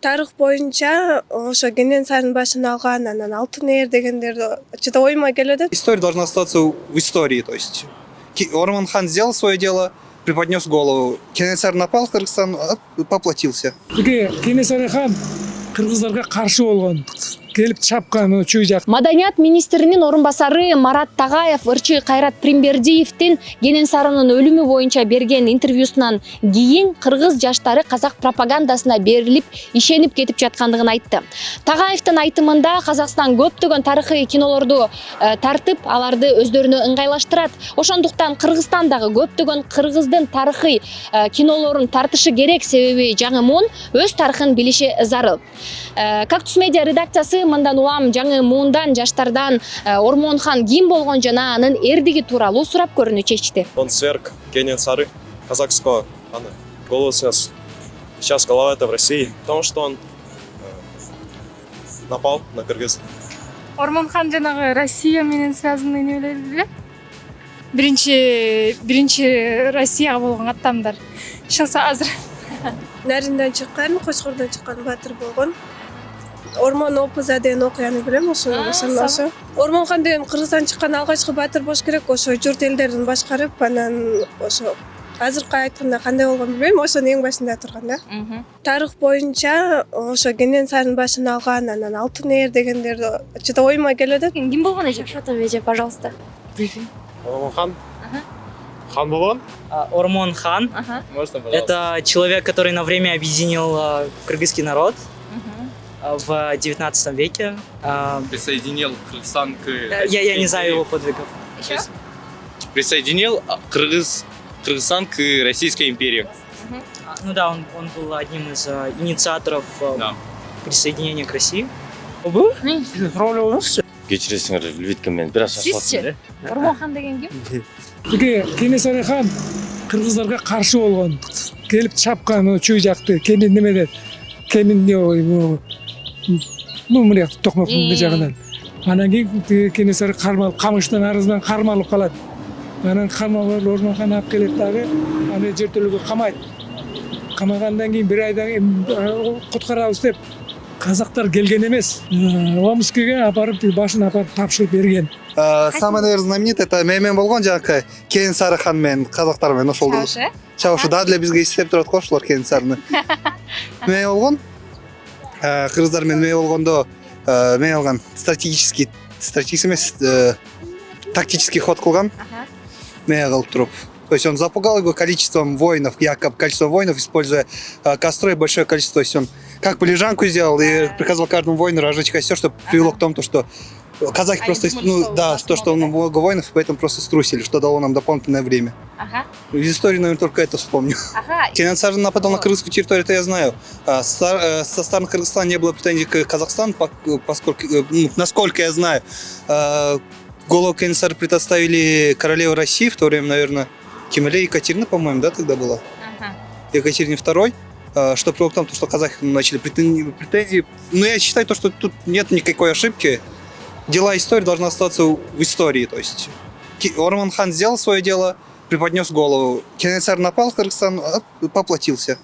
Тарых боюнча ошо Кенесарынын башын алган, анан Алтын эр дегендерди что-то ойума келип атат. История должна остаться в истории, то есть Орман-хан сделал свое дело, преподнес голову. Кенесары напал в Кыргызстан, поплатился. Кенесары хан кыргыздарга каршы болгон, келип чапкан чүй жак. Маданият министринин орун басары Марат Тагаев ырчы Кайрат Примбердиевдин Кенесарынын өлүмү боюнча берген интервьюсунан кийин кыргыз жаштары казак пропагандасына берилип, ишенип кетип жаткандыгын айтты. Тагаевдин айтымында Казакстан көптөгөн тарыхый кинолорду тартып, аларды өздөрүнө ыңгайлаштырат. Ошондуктан Кыргызстандагы көптөгөн кыргыздын тарыхый кинолорун тартышы керек, себеби жаңы муун өз тарыхын билиши зарыл. Кактус медиа редакциясы мындан улам жаңы муундан жаштардан Ормон-хан ким болгон жана анын эрдиги тууралуу сурап көрүүнү чечти. Он сверг Кенесары, казахского голову снес. Сейчас голова это в России, потому что он напал на Кыргыз. Ормон-хан жанагы Россия менен связанный нелер биринчи Россияга болгон аттамдар. Шынса азыр Нариндан чыккан, Кочкордон чыккан баатыр болгон. Ормон Опуза деген окуяны билем, ошо. Ормон-хан деген Кыргыздан чыккан алгачкы баатыр болуш керек, ошо журт элдерин башкарып, анан ошо азыркы айтканда кандай болгонун билбейм, ошонун эң башында турган да. Тарых боюнча ошо Кенесарынын башын алган, анан Алтын эр дегендерди что-то ойума келип атат. Ким болгон эже? Что-то эже, пожалуйста. Ормон-хан? Хан болгон? Ормон-хан — это человек, который на время объединил кыргызский народ в 19 веке. Присоединил Кыргызстан к... Я не знаю его подвигов. Присоединил Кыргызстан к Российской империи. Ну да, он был одним из инициаторов присоединения к России. Кечиресиңер, билбейт мен бир аз Сизчи? Ормон-хан деген ким? Кенесары хан кыргыздарга каршы болгон, келип чапкан чүй жакты, кенин немеде, кенин мына токмоктун жагынан. Анан кийин Кенесары камыштан арыздан кармалып калат. Анан кармалып Ормон-хан алып келет дагы, аны жертөлөгө камайт. Камагандан кийин бир айдан кийин куткарабыз деп казактар келген эмес. Омскиге апарып, башын апарып тапшырып берген. Самый, наверное, знаменитый это мемен болгон жанакы Кенесары хан менен казактар менен ошол. Чабышы да деле бизге иштеп турат го ошолор Кенесарыны. Меме болгон. Кыргыздар менен меме болгондо меме алган стратегический эмес, тактический ход кылган. Меме кылып туруп. То есть он запугал его количеством воинов, якобы количеством воинов, используя костры и большое количество. То есть он как бы лежанку сделал и приказал каждому воину разжечь костер, чтобы привело к тому, что казахи просто, что много воинов, поэтому просто струсили, что дало нам дополнительное время. Из истории, наверное, только это вспомню. Кенесары нападал на кыргызскую территорию, это я знаю. Со стороны Кыргызстана не было претензий к Казахстану, поскольку, насколько я знаю, голову Кенесары предоставили королеве России, в то время, наверное, Кемале Екатерина, по-моему, да, тогда была? Екатерине II. Что привело к тому, что казахи начали претензии. Но я считаю, что тут нет никакой ошибки. Дела истории должны остаться в истории. То есть Орман-хан сделал свое дело, преподнес голову. Кенесары напал в Кыргызстан, поплатился.